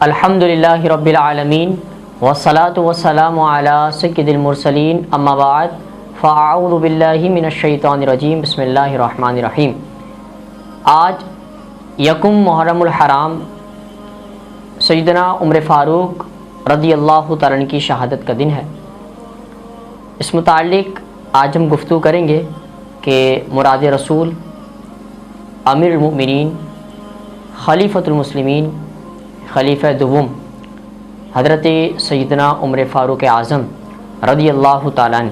الحمدللہ رب العالمین والصلاة والسلام علی سید المرسلین اما بعد فاعوذ باللہ من الشیطان الرجیم بسم اللہ الرحمن الرحیم۔ آج یکم محرم الحرام سیدنا عمر فاروق رضی اللہ تعالیٰ عنہ کی شہادت کا دن ہے۔ اس متعلق آج ہم گفتگو کریں گے کہ مراد رسول امیر المؤمنین خلیفۃ المسلمین خلیفہ دوم حضرت سیدنا عمر فاروق اعظم رضی اللہ تعالیٰ عنہ۔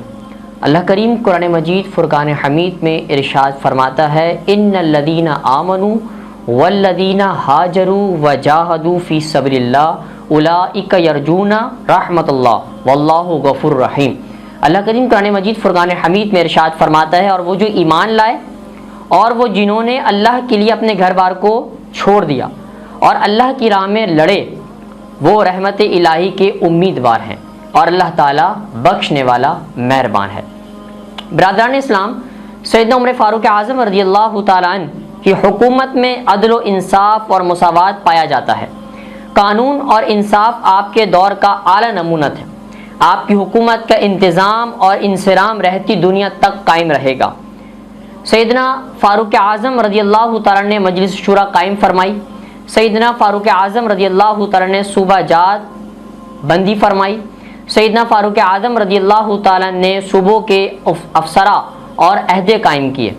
اللہ کریم قرآن مجید فرقان حمید میں ارشاد فرماتا ہے ان الذین آمنوا والذین ہاجروا وجاہدوا فی سبیل اللہ اولئک یرجون رحمت اللہ واللہ غفور رحیم۔ اللہ کریم قرآن مجید فرقان حمید میں ارشاد فرماتا ہے اور وہ جو ایمان لائے اور وہ جنہوں نے اللہ کے لیے اپنے گھر بار کو چھوڑ دیا اور اللہ کی راہ میں لڑے وہ رحمت الہی کے امیدوار ہیں اور اللہ تعالیٰ بخشنے والا مہربان ہے۔ برادران اسلام، سیدنا عمر فاروق اعظم رضی اللہ تعالیٰ عنہ کی حکومت میں عدل و انصاف اور مساوات پایا جاتا ہے۔ قانون اور انصاف آپ کے دور کا اعلیٰ نمونہ ہے۔ آپ کی حکومت کا انتظام اور انصرام رہتی دنیا تک قائم رہے گا۔ سیدنا فاروق اعظم رضی اللہ تعالیٰ نے مجلس شورا قائم فرمائی۔ سیدنا فاروق اعظم رضی اللہ تعالیٰ نے صوبہ جات بندی فرمائی۔ سیدنا فاروق اعظم رضی اللہ تعالیٰ نے صوبوں کے افسرا اور عہدے قائم کیے۔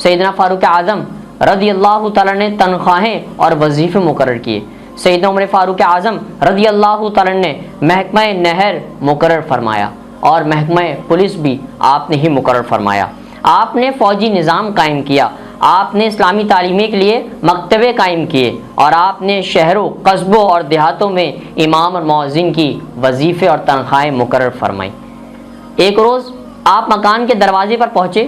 سیدنا فاروق اعظم رضی اللہ تعالیٰ نے تنخواہیں اور وظیفے مقرر کیے۔ سیدنا عمر فاروق اعظم رضی اللہ تعالیٰ نے محکمہ نہر مقرر فرمایا اور محکمہ پولیس بھی آپ نے ہی مقرر فرمایا۔ آپ نے فوجی نظام قائم کیا۔ آپ نے اسلامی تعلیمی کے لیے مکتبے قائم کیے اور آپ نے شہروں، قصبوں اور دیہاتوں میں امام اور مؤذن کی وظیفے اور تنخواہیں مقرر فرمائیں۔ ایک روز آپ مکان کے دروازے پر پہنچے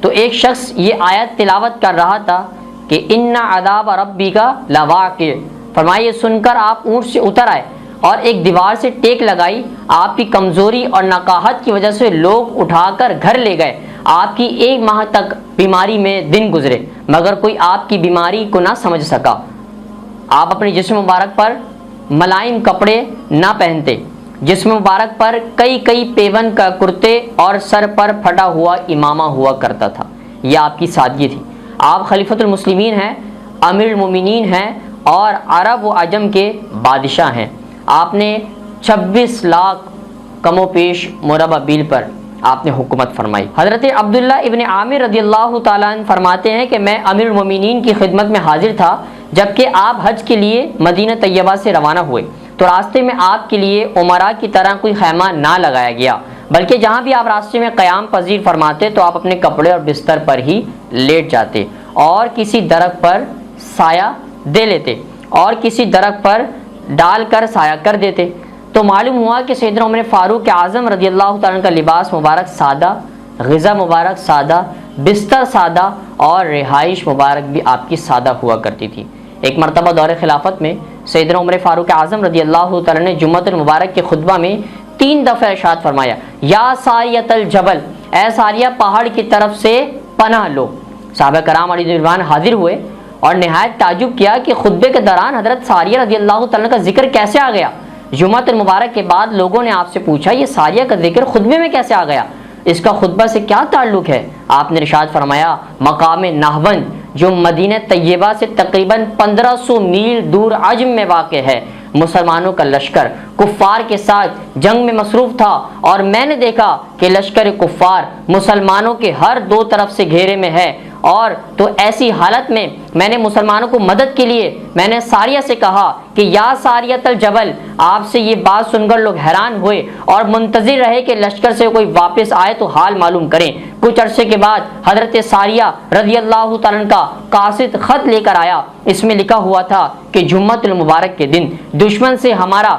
تو ایک شخص یہ آیت تلاوت کر رہا تھا کہ ان عذاب ربک لواقع۔ فرمایا یہ سن کر آپ اونٹ سے اتر آئے اور ایک دیوار سے ٹیک لگائی۔ آپ کی کمزوری اور نقاہت کی وجہ سے لوگ اٹھا کر گھر لے گئے۔ آپ کی 1 ماہ تک بیماری میں دن گزرے مگر کوئی آپ کی بیماری کو نہ سمجھ سکا۔ آپ اپنے جسم مبارک پر ملائم کپڑے نہ پہنتے، جسم مبارک پر کئی پیون کا کرتے اور سر پر پھٹا ہوا امامہ ہوا کرتا تھا۔ یہ آپ کی سادگی تھی۔ آپ خلیفۃ المسلمین ہیں، امیر المومنین ہیں اور عرب و عجم کے بادشاہ ہیں۔ آپ نے 26 لاکھ کم و بیش مربع میل پر آپ نے حکومت فرمائی۔ حضرت عبداللہ ابن عامر رضی اللہ تعالیٰ عنہ فرماتے ہیں کہ میں امیر المومنین کی خدمت میں حاضر تھا جبکہ آپ حج کے لیے مدینہ طیبہ سے روانہ ہوئے تو راستے میں آپ کے لیے عمرہ کی طرح کوئی خیمہ نہ لگایا گیا بلکہ جہاں بھی آپ راستے میں قیام پذیر فرماتے تو آپ اپنے کپڑے اور بستر پر ہی لیٹ جاتے اور کسی درخت پر سایہ دے لیتے اور کسی درخت پر ڈال کر سایہ کر دیتے۔ تو معلوم ہوا کہ سیدنا عمر فاروق اعظم رضی اللہ تعالیٰ کا لباس مبارک سادہ، غذا مبارک سادہ، بستر سادہ اور رہائش مبارک بھی آپ کی سادہ ہوا کرتی تھی۔ ایک مرتبہ دور خلافت میں سیدنا عمر فاروق اعظم رضی اللہ تعالیٰ نے جمعۃ المبارک کے خطبہ میں 3 دفعہ ارشاد فرمایا یا ساریۃ الجبل، اے ساریہ پہاڑ کی طرف سے پناہ لو۔ صحابہ کرام علیہ رضوان حاضر ہوئے اور نہایت تعجب کیا کہ خطبے کے دوران حضرت ساریہ رضی اللہ تعالیٰ کا ذکر کیسے آ گیا۔ جمعۃ المبارک کے بعد لوگوں نے آپ سے پوچھا یہ ساریہ کا ذکر خطبے میں کیسے آ گیا، اس کا خطبہ سے کیا تعلق ہے؟ آپ نے ارشاد فرمایا مقام نہوند جو مدینہ طیبہ سے تقریباً 1500 میل دور عجم میں واقع ہے، مسلمانوں کا لشکر کفار کے ساتھ جنگ میں مصروف تھا اور میں نے دیکھا کہ لشکر کفار مسلمانوں کے ہر 2 طرف سے گھیرے میں ہے اور تو ایسی حالت میں نے مسلمانوں کو مدد کے لیے میں نے ساریہ سے کہا کہ یا ساریۃ الجبل۔ آپ سے یہ بات سن کر لوگ حیران ہوئے اور منتظر رہے کہ لشکر سے کوئی واپس آئے تو حال معلوم کریں۔ کچھ عرصے کے بعد حضرت ساریہ رضی اللہ تعالیٰ کا قاصد خط لے کر آیا۔ اس میں لکھا ہوا تھا کہ جمعۃ المبارک کے دن دشمن سے ہمارا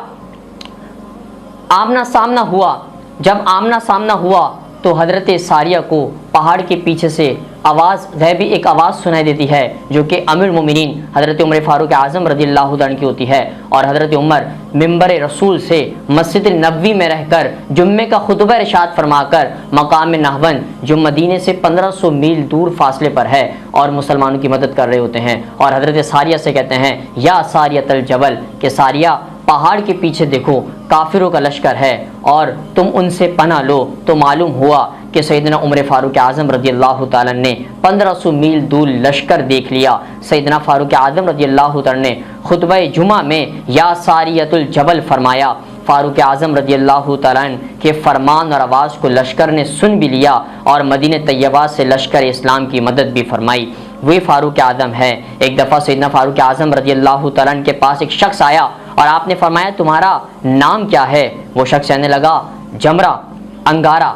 آمنا سامنا ہوا۔ جب آمنا سامنا ہوا تو حضرت ساریہ کو پہاڑ کے پیچھے سے آواز غیبی ایک آواز سنائی دیتی ہے جو کہ امیر المومنین حضرت عمر فاروق اعظم رضی اللہ عنہ کی ہوتی ہے، اور حضرت عمر منبر رسول سے مسجد النبوی میں رہ کر جمعے کا خطبہ ارشاد فرما کر مقام نہون جو مدینے سے 1500 میل دور فاصلے پر ہے اور مسلمانوں کی مدد کر رہے ہوتے ہیں، اور حضرت ساریہ سے کہتے ہیں یا ساریۃ الجبل کہ ساریہ پہاڑ کے پیچھے دیکھو کافروں کا لشکر ہے اور تم ان سے پناہ لو، تو معلوم ہوا کہ سیدنا عمر فاروق اعظم رضی اللہ تعالیٰ نے 1500 میل دور لشکر دیکھ لیا۔ سیدنا فاروق اعظم رضی اللہ تعالیٰ نے خطبہ جمعہ میں یا ساریۃ الجبل فرمایا۔ فاروق اعظم رضی اللہ تعالیٰ کے فرمان اور آواز کو لشکر نے سن بھی لیا اور مدینہ طیبہ سے لشکر اسلام کی مدد بھی فرمائی۔ وہی فاروق اعظم ہے۔ ایک دفعہ سیدنا فاروق اعظم رضی اللہ تعالیٰ کے پاس ایک شخص آیا اور آپ نے فرمایا تمہارا نام کیا ہے؟ وہ شخص کہنے لگا جمرہ انگارہ۔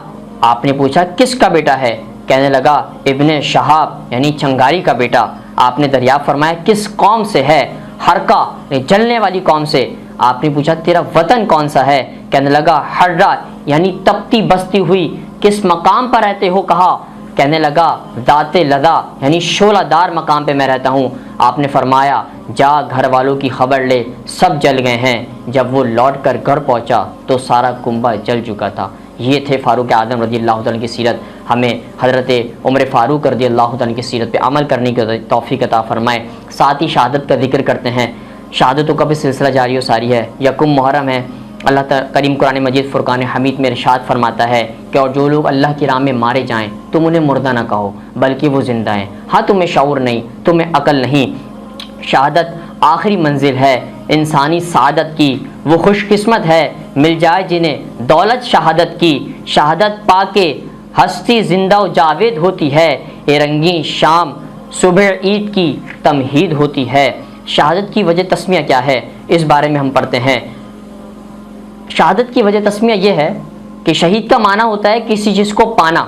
آپ نے پوچھا کس کا بیٹا ہے؟ کہنے لگا ابن شہاب یعنی چنگاری کا بیٹا۔ آپ نے دریافت فرمایا کس قوم سے ہے؟ حرکہ یعنی جلنے والی قوم سے۔ آپ نے پوچھا تیرا وطن کون سا ہے؟ کہنے لگا حرہ یعنی تپتی بستی ہوئی۔ کس مقام پر رہتے ہو؟ کہا۔ کہنے لگا ذات لظا یعنی شعلہ دار مقام پہ میں رہتا ہوں۔ آپ نے فرمایا جا گھر والوں کی خبر لے، سب جل گئے ہیں۔ جب وہ لوٹ کر گھر پہنچا تو سارا کنبہ جل چکا تھا۔ یہ تھے فاروق اعظم رضی اللہ عنہ کی سیرت۔ ہمیں حضرت عمر فاروق رضی اللہ عنہ کی سیرت پہ عمل کرنے کی توفیق عطا فرمائے۔ ساتھ ہی شہادت کا ذکر کرتے ہیں۔ شہادتوں کا بھی سلسلہ جاری و ساری ہے۔ یکم محرم ہے۔ اللہ تعالیٰ کریم قرآن مجید فرقان حمید میں ارشاد فرماتا ہے کہ اور جو لوگ اللہ کی راہ میں مارے جائیں تم انہیں مردہ نہ کہو بلکہ وہ زندہ ہیں۔ ہاں تمہیں شعور نہیں، تمہیں عقل نہیں۔ شہادت آخری منزل ہے انسانی سعادت کی۔ وہ خوش قسمت ہے مل جائے جنہیں دولت شہادت کی۔ شہادت پا کے ہستی زندہ و جاوید ہوتی ہے، یہ رنگین شام صبح عید کی تمہید ہوتی ہے۔ شہادت کی وجہ تسمیہ کیا ہے؟ اس بارے میں ہم پڑھتے ہیں۔ شہادت کی وجہ تسمیہ یہ ہے کہ شہید کا معنی ہوتا ہے کسی چیز کو پانا۔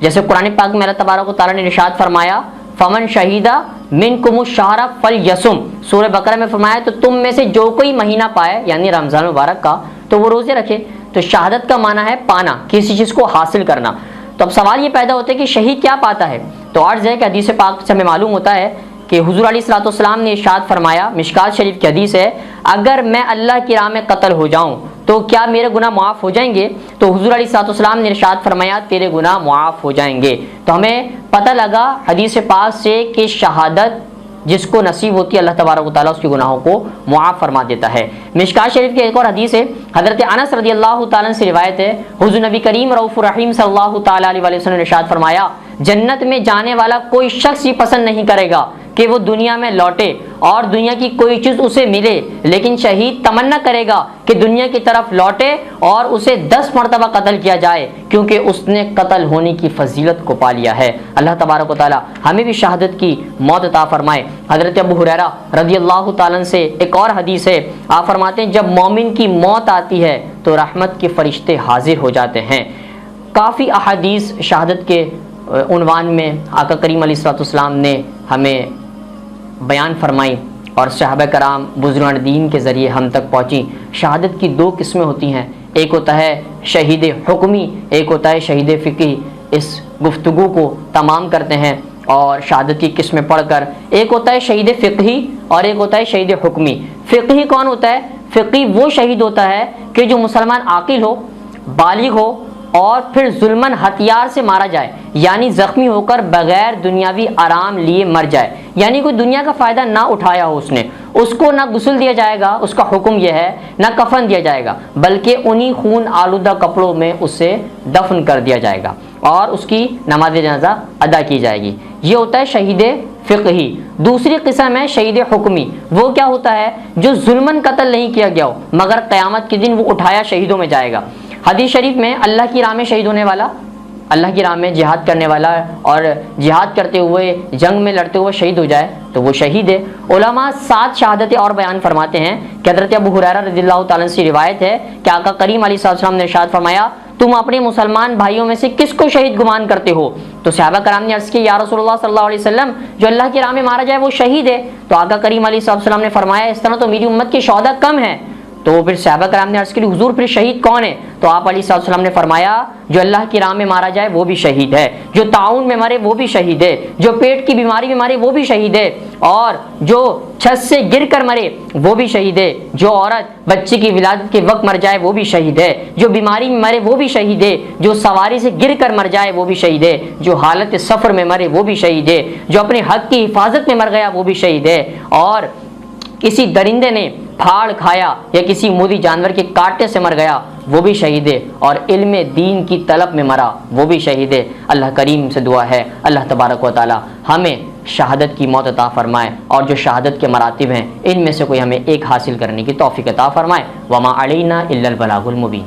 جیسے قرآن پاک میں اللہ تبارک و تعالیٰ نے ارشاد فرمایا فمن شہیدہ منکم الشہر فلیصم۔ سورہ بقرہ میں فرمایا تو تم میں سے جو کوئی مہینہ پائے یعنی رمضان مبارک کا تو وہ روزے رکھے۔ تو شہادت کا معنی ہے پانا، کسی چیز کو حاصل کرنا۔ تو اب سوال یہ پیدا ہوتا ہے کہ شہید کیا پاتا ہے؟ تو عرض ہے کہ حدیث پاک سے ہمیں معلوم ہوتا ہے کہ حضور علیہ الصلوۃ والسلام نے ارشاد فرمایا، مشکات شریف کی حدیث ہے، اگر میں اللہ کی راہ میں قتل ہو جاؤں تو کیا میرے گناہ معاف ہو جائیں گے؟ تو حضور علیہ الصلوۃ والسلام نے ارشاد فرمایا تیرے گناہ معاف ہو جائیں گے۔ تو ہمیں پتہ لگا حدیث پاک سے کہ شہادت جس کو نصیب ہوتی ہے اللہ تبارک و تعالیٰ اس کے گناہوں کو معاف فرما دیتا ہے۔ مشکات شریف کی ایک اور حدیث ہے، حضرت انس رضی اللہ تعالیٰ سے روایت ہے، حضور نبی کریم رؤوف الرحیم صلی اللہ تعالیٰ علیہ وسلم نے ارشاد فرمایا جنت میں جانے والا کوئی شخص یہ پسند نہیں کرے گا کہ وہ دنیا میں لوٹے اور دنیا کی کوئی چیز اسے ملے، لیکن شہید تمنا کرے گا کہ دنیا کی طرف لوٹے اور اسے 10 مرتبہ قتل کیا جائے کیونکہ اس نے قتل ہونے کی فضیلت کو پا لیا ہے۔ اللہ تبارک و تعالی ہمیں بھی شہادت کی موت عطا فرمائے۔ حضرت ابو ہریرہ رضی اللہ تعالیٰ سے ایک اور حدیث ہے، آپ فرماتے ہیں جب مومن کی موت آتی ہے تو رحمت کے فرشتے حاضر ہو جاتے ہیں۔ کافی احادیث شہادت کے عنوان میں آقا کریم علیہ الصلوۃ والسلام نے ہمیں بیان فرمائی اور صحابہ کرام بزرگان دین کے ذریعے ہم تک پہنچی۔ شہادت کی 2 قسمیں ہوتی ہیں، ایک ہوتا ہے شہید حکمی، ایک ہوتا ہے شہید فقہی۔ اس گفتگو کو تمام کرتے ہیں اور شہادت کی قسمیں پڑھ کر، ایک ہوتا ہے شہید فقہی اور ایک ہوتا ہے شہید حکمی۔ فقہی کون ہوتا ہے؟ فقہی وہ شہید ہوتا ہے کہ جو مسلمان عاقل ہو، بالغ ہو اور پھر ظلماً ہتھیار سے مارا جائے، یعنی زخمی ہو کر بغیر دنیاوی آرام لیے مر جائے، یعنی کوئی دنیا کا فائدہ نہ اٹھایا ہو اس نے، اس کو نہ غسل دیا جائے گا، اس کا حکم یہ ہے نہ کفن دیا جائے گا، بلکہ انہی خون آلودہ کپڑوں میں اسے دفن کر دیا جائے گا اور اس کی نماز جنازہ ادا کی جائے گی۔ یہ ہوتا ہے شہید فقہی۔ دوسری قسم ہے شہید حکمی۔ وہ کیا ہوتا ہے؟ جو ظلماً قتل نہیں کیا گیا ہو مگر قیامت کے دن وہ اٹھایا شہیدوں میں جائے گا۔ حدیث شریف میں اللہ کی راہ میں شہید ہونے والا، اللہ کی راہ میں جہاد کرنے والا اور جہاد کرتے ہوئے جنگ میں لڑتے ہوئے شہید ہو جائے تو وہ شہید ہے۔ علماء 7 شہادتیں اور بیان فرماتے ہیں کہ حضرت ابو ہریرہ رضی اللہ تعالیٰ سے روایت ہے کہ آقا کریم علیہ السلام نے ارشاد فرمایا تم اپنے مسلمان بھائیوں میں سے کس کو شہید گمان کرتے ہو؟ تو صحابہ کرام نے عرض کی یا رسول اللہ صلی اللہ علیہ وسلم جو اللہ کی راہ میں مارا جائے وہ شہید ہے۔ تو آقا کریم علیہ السلام نے فرمایا اس طرح تو میری امت کے شہداء کم ہیں۔ تو پھر صحابہ کرام نے عرض کی حضور پھر شہید کون ہے؟ تو آپ علیہ الصلوۃ والسلام نے فرمایا جو اللہ کی راہ میں مارا جائے وہ بھی شہید ہے، جو طاعون میں مرے وہ بھی شہید ہے، جو پیٹ کی بیماری میں مرے وہ بھی شہید ہے، اور جو چھت سے گر کر مرے وہ بھی شہید ہے، جو عورت بچے کی ولادت کے وقت مر جائے وہ بھی شہید ہے، جو بیماری میں مرے وہ بھی شہید ہے، جو سواری سے گر کر مر جائے وہ بھی شہید ہے، جو حالت سفر میں مرے وہ بھی شہید ہے، جو اپنے حق کی حفاظت میں مر گیا وہ بھی شہید ہے، اور کسی درندے نے پھاڑ کھایا یا کسی موذی جانور کے کاٹنے سے مر گیا وہ بھی شہید ہے، اور علم دین کی طلب میں مرا وہ بھی شہید ہے۔ اللہ کریم سے دعا ہے اللہ تبارک و تعالی ہمیں شہادت کی موت عطا فرمائے، اور جو شہادت کے مراتب ہیں ان میں سے کوئی ہمیں ایک حاصل کرنے کی توفیق عطا فرمائے۔ وما علینا الا البلاغ المبین۔